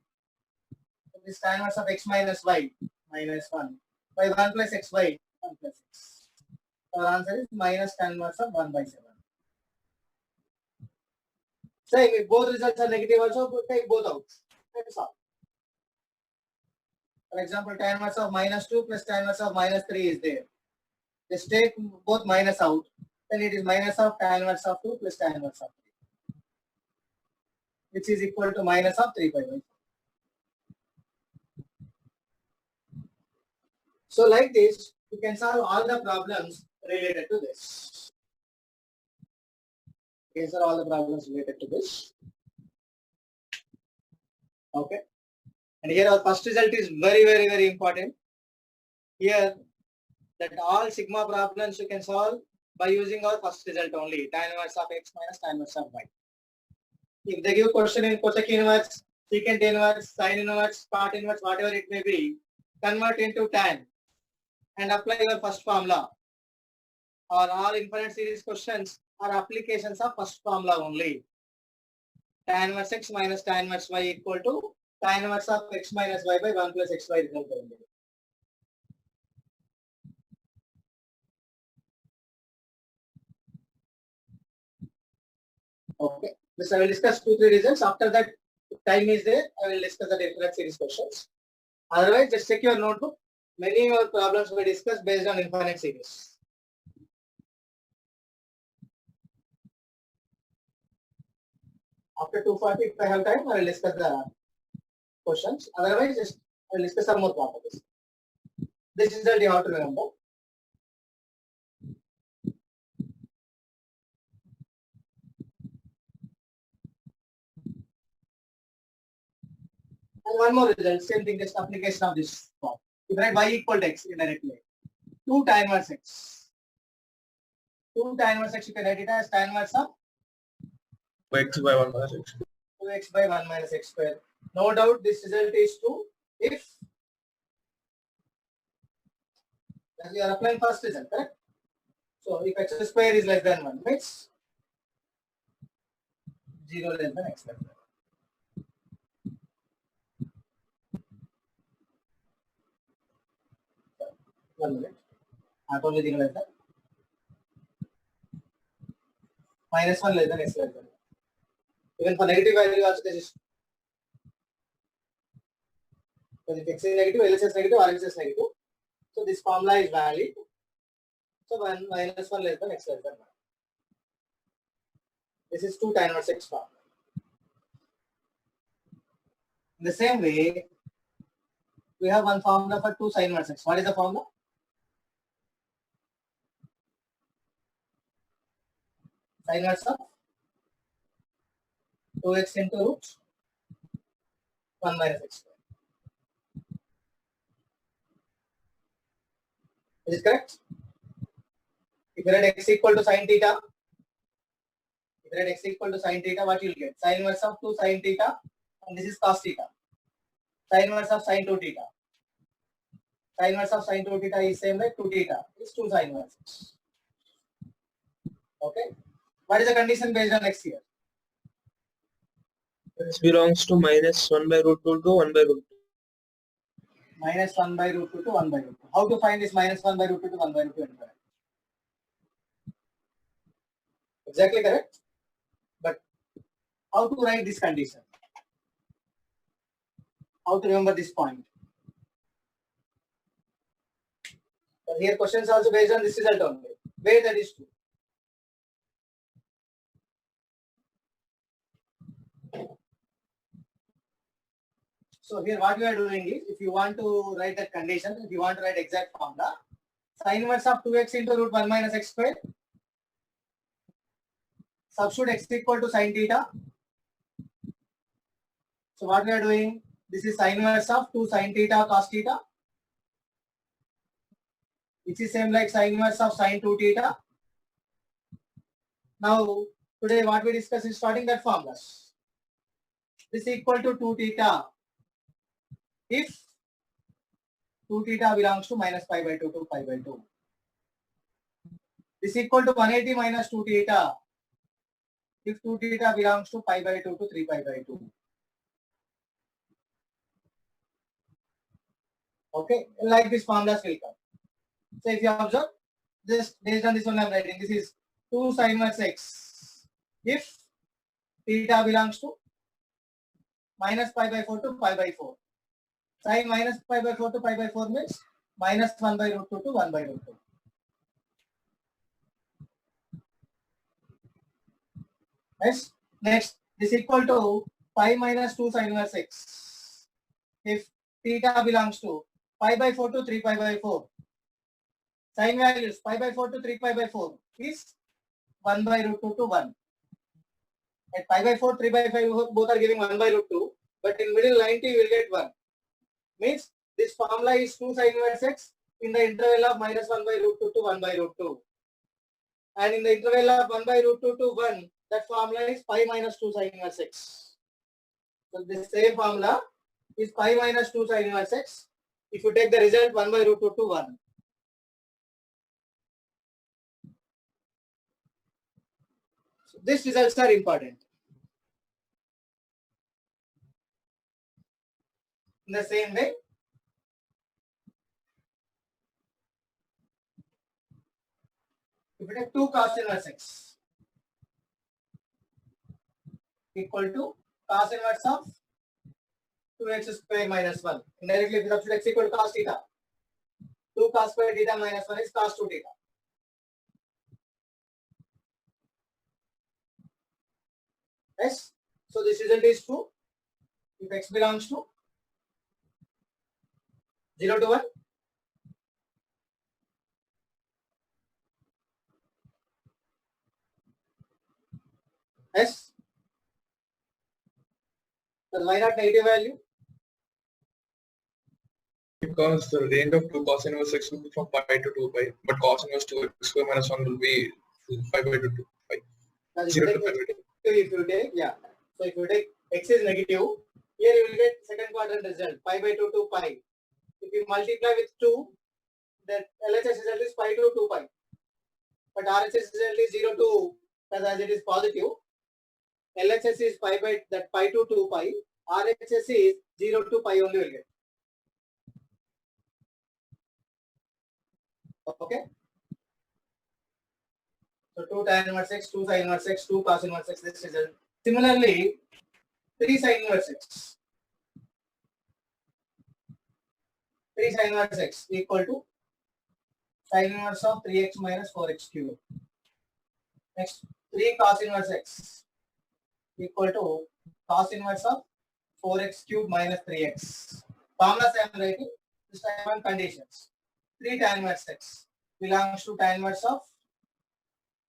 So this tan inverse of x minus y minus 1 by 1 plus xy 1 plus x. Our answer is minus tan inverse of 1 by 7. Same, if both results are negative also, take both out. That's all. For example, tan inverse of minus 2 plus tan inverse of minus 3 is there. Just take both minus out. Then it is minus of tan inverse of 2 plus tan inverse of which is equal to minus of 3 pi by 4. So like this, you can solve all the problems related to this. You can solve all the problems related to this. Okay. And here our first result is very important. Here, that all sigma problems you can solve by using our first result only, tan inverse of x minus tan inverse of y. If they give question in cosec inverse, secant inverse, sine inverse, part inverse, whatever it may be, convert into tan and apply your first formula. Or all infinite series questions are applications of first formula only. Tan inverse x minus tan inverse y equal to tan inverse of x minus y by 1 plus xy result only. Okay. This I will discuss 2-3 results. After that, if time is there, I will discuss the infinite series questions. Otherwise, just check your notebook. Many more problems we discuss based on infinite series. After 2:40, if I have time, I will discuss the questions. Otherwise, just I will discuss some more properties. This is the you have to remember. And one more result, same thing, just application of this form. You write y equal to x indirectly. 2 tan inverse x. 2 tan inverse x, you can write it as tan inverse of x by 1 minus x. 2x by 1 minus x square. No doubt this result is true if you are applying first result, correct? So if x square is less than 1, means 0 less than x square. One minute. Not only 0 less than minus 1 less than x less than. Even for negative value also this is. Because if x is negative, LHS is negative, RHS is negative. So this formula is valid. So 1 minus 1 less than x less than 1. This is 2 tan inverse x formula. In the same way, we have one formula for 2 sin inverse x. What is the formula? Sin inverse of 2x into root 1 minus x square. Is it correct? If you write x equal to sin theta, what you will get? Sin inverse of 2 sin theta, and this is cos theta. Sin inverse of sin 2 theta. Sin inverse of sin 2 theta is same like 2 theta. It's 2 sin inverse. Okay. What is the condition based on x here? This belongs to minus 1 by root 2 to 1 by root 2. Minus 1 by root 2 to 1 by root 2. How to find this minus 1 by root 2 to 1 by root 2 infinite? Exactly correct. But how to write this condition? How to remember this point? But here questions also based on this result only. Where that is true. So here what we are doing is, if you want to write that condition, if you want to write exact formula, sin inverse of 2x into root 1 minus x square, substitute x equal to sin theta. So what we are doing, this is sin inverse of 2 sin theta cos theta, which is same like sin inverse of sin 2 theta. Now today what we discuss is starting that formulas. This is equal to 2 theta if 2 theta belongs to minus pi by 2 to pi by 2. This is equal to 180 minus 2 theta if 2 theta belongs to pi by 2 to 3 pi by 2. Okay, like this formulas will come. So if you observe, just based on this one I am writing, this is 2 sin inverse x if theta belongs to minus pi by 4 to pi by 4. Sin minus pi by 4 to pi by 4 means minus 1 by root 2 to 1 by root 2. Yes. Next, this equal to pi minus 2 sin inverse x. If theta belongs to pi by 4 to 3 pi by 4. Sin values pi by 4 to 3 pi by 4 is 1 by root 2 to 1. At pi by 4, 3 by 5 both are giving 1 by root 2. But in middle 90 you will get 1. Means this formula is 2 sin inverse x in the interval of minus 1 by root 2 to 1 by root 2. And in the interval of 1 by root 2 to 1, that formula is pi minus 2 sin inverse x. So this same formula is pi minus 2 sin inverse x. If you take the result 1 by root 2 to 1. So these results are important. In the same way, if you take 2 cos inverse x equal to cos inverse of 2x square minus 1. Indirectly, if you substitute x equal to cos theta, 2 cos square theta minus 1 is cos 2 theta. Yes. So this result is true if x belongs to 0 to 1. Yes. So why not negative value? Because the range of 2 cos inverse x will be from pi to 2 pi, but cos inverse 2x square minus 1 will be 5 by 2 to pi. Now, if 0 you to take 5 by 2. if you take, yeah. So if you take x is negative, here you will get second quadrant result, pi by 2 to pi. If you multiply with 2, then LHS result is pi to 2 pi. But RHS result is 0 to, as it is positive. LHS is pi by that pi to 2 pi. RHS is 0 to pi only will get. Okay. So 2 tan inverse x, 2 sin inverse x, 2 cos inverse x, this result. Similarly, 3 sin inverse x. 3 sin inverse x equal to sin inverse of 3x minus 4x cube. Next, 3 cos inverse x equal to cos inverse of 4x cube minus 3x. Formulas I am writing, this time on conditions. 3 tan inverse x belongs to tan inverse of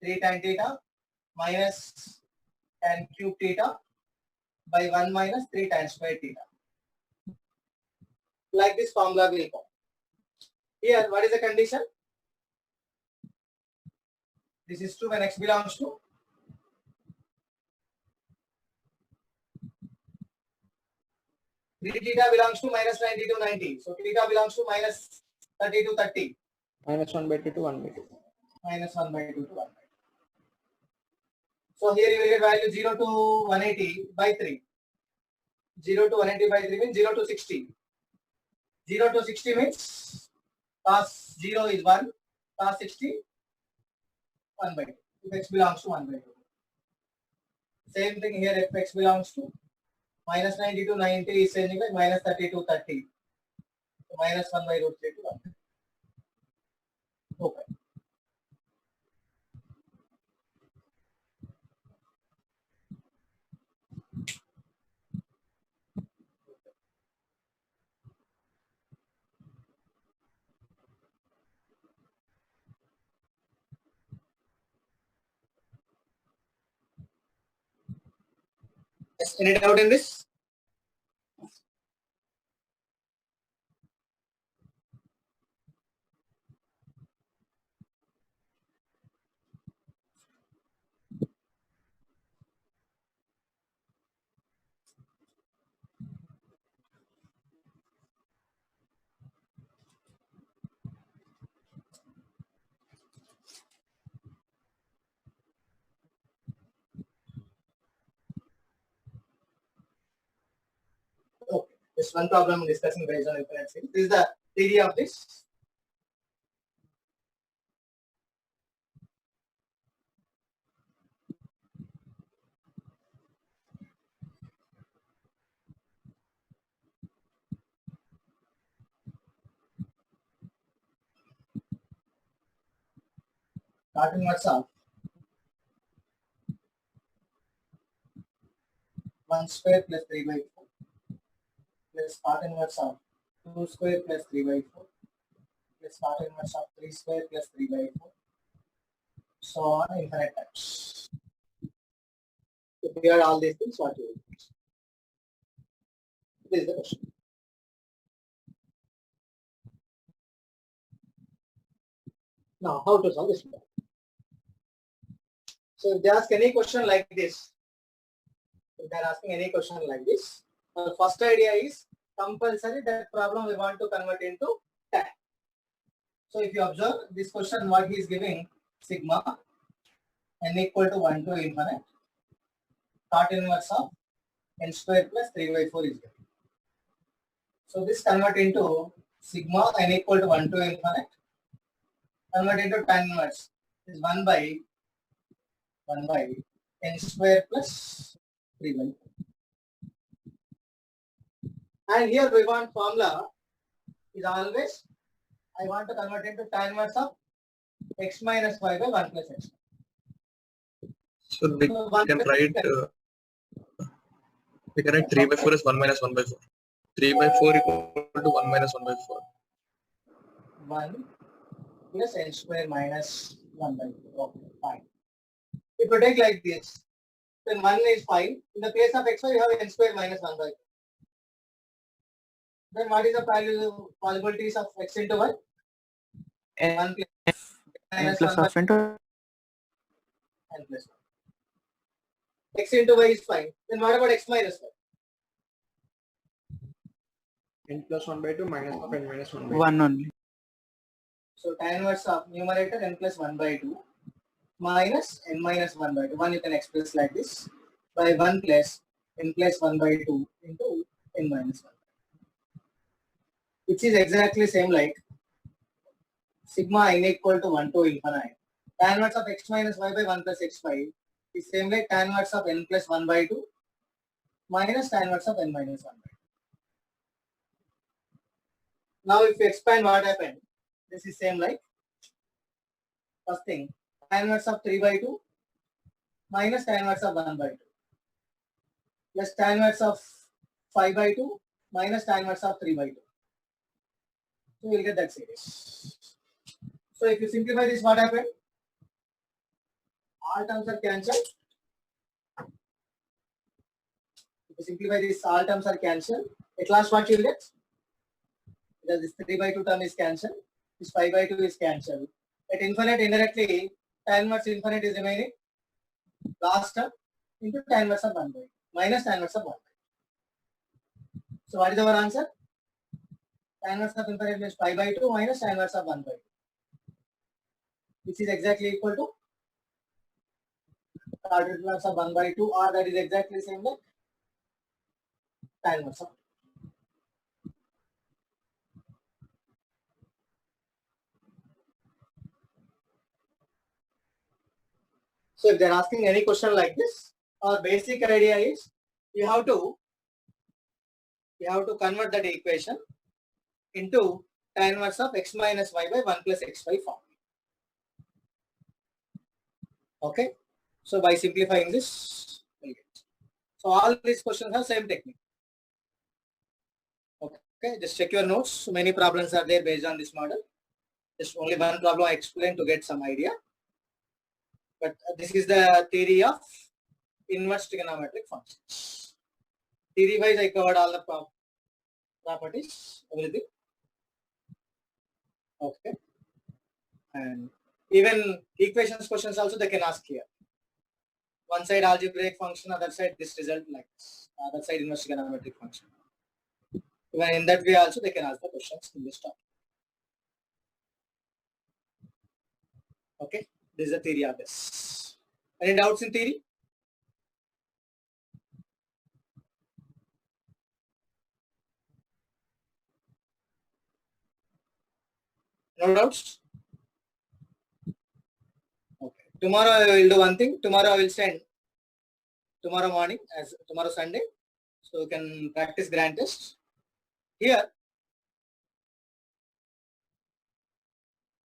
3 tan theta minus tan cube theta by 1 minus 3 tan square theta. Like this formula will come. Here, what is the condition? This is true when x belongs to 3 theta belongs to minus 90 to 90. So theta belongs to minus 30 to 30. Minus 1 by 2 to 1 by 2. Minus 1 by 2 to 1 by 2. So here you will get value 0 to 180 by 3. 0 to 180 by 3 means 0 to 60. 0 to 60 means cos 0 is 1, cos 60 1 by 2. If x belongs to 1 by 2. Same thing here if x belongs to minus 90 to 90 is changing by minus 30 to 30. So minus 1 by root 3 to 1. Okay. Yes, any doubt in this? Okay. Just one problem I'm discussing based on inferencing. This is the theory of this. Starting myself. 1 1 square plus 3 by 4 plus cot inverse of 2 square plus 3 by 4 plus cot inverse of 3 square plus 3 by 4, so on infinite times. If we add all these things, what you will get? This is the question. Now, how to solve this problem? So if they ask any question like this, if they are asking any question like this, the first idea is compulsory that problem we want to convert into tan. So if you observe this question, what he is giving, sigma n equal to 1 to infinite, cot inverse of n square plus 3 by 4 is given. So this convert into sigma n equal to 1 to infinite, convert into tan inverse is 1 by n square plus 3 by 4. And here we want formula is always, I want to convert into tan inverse of x minus y by 1 plus x. So we can write 3 by 4 as 1 minus 1 by 4. 3 by 4 equal to 1 minus 1 by 4. 1 plus n square minus 1 by 4. Okay, fine. If you take like this, then 1 is fine. In the case of xy, you have n square minus 1 by 4. Then what is the value possibilities of x into y? 1 plus minus 1 by into n plus 1. X into y is fine. Then what about x minus y? n plus 1 by 2 minus of n minus 1 by 1 only. So tan inverse of numerator n plus 1 by 2 minus n minus 1 by 2. 1 you can express like this by 1 plus n plus 1 by 2 into n minus 1. Which is exactly same like sigma n equal to 1 to infinite. Tan inverse of x minus y by 1 plus x5 is same like tan inverse of n plus 1 by 2 minus tan inverse of n minus 1 by 2. Now if you expand what happened, this is same like first thing tan inverse of 3 by 2 minus tan inverse of 1 by 2 plus tan inverse of 5 by 2 minus tan inverse of 3 by 2. So we'll get that series. So if you simplify this, what happened? All terms are cancelled. If you simplify this, all terms are cancelled. At last, what you will get? Because this 3 by 2 term is cancelled. This 5 by 2 is cancelled. At infinite, indirectly, tan inverse infinite is remaining. Last term into tan inverse of 1 by 2 minus tan inverse of 1 by 2. So what is our answer? Tan inverse of infinite means 5 by 2 minus tan inverse of 1 by 2. Which is exactly equal to cot inverse of 1 by 2, or that is exactly same like tan inverse of 2. So if they are asking any question like this, our basic idea is you have to convert that equation into tan inverse of x minus y by 1 plus xy form. Okay. So by simplifying this, we'll get. So all these questions have same technique. Okay. Just check your notes. So many problems are there based on this model. Just only one problem I explained to get some idea. But this is the theory of inverse trigonometric functions. Theory wise, I covered all the properties, everything. Okay. And even equations questions also they can ask here. One side algebraic function, other side this result like this. Other side inverse trigonometric function. Even in that way also they can ask the questions in this topic. Okay. This is the theory of this. Any doubts in theory? No doubts? Okay. Tomorrow I will do one thing. Tomorrow I will send tomorrow morning as tomorrow Sunday. So you can practice grand test. Here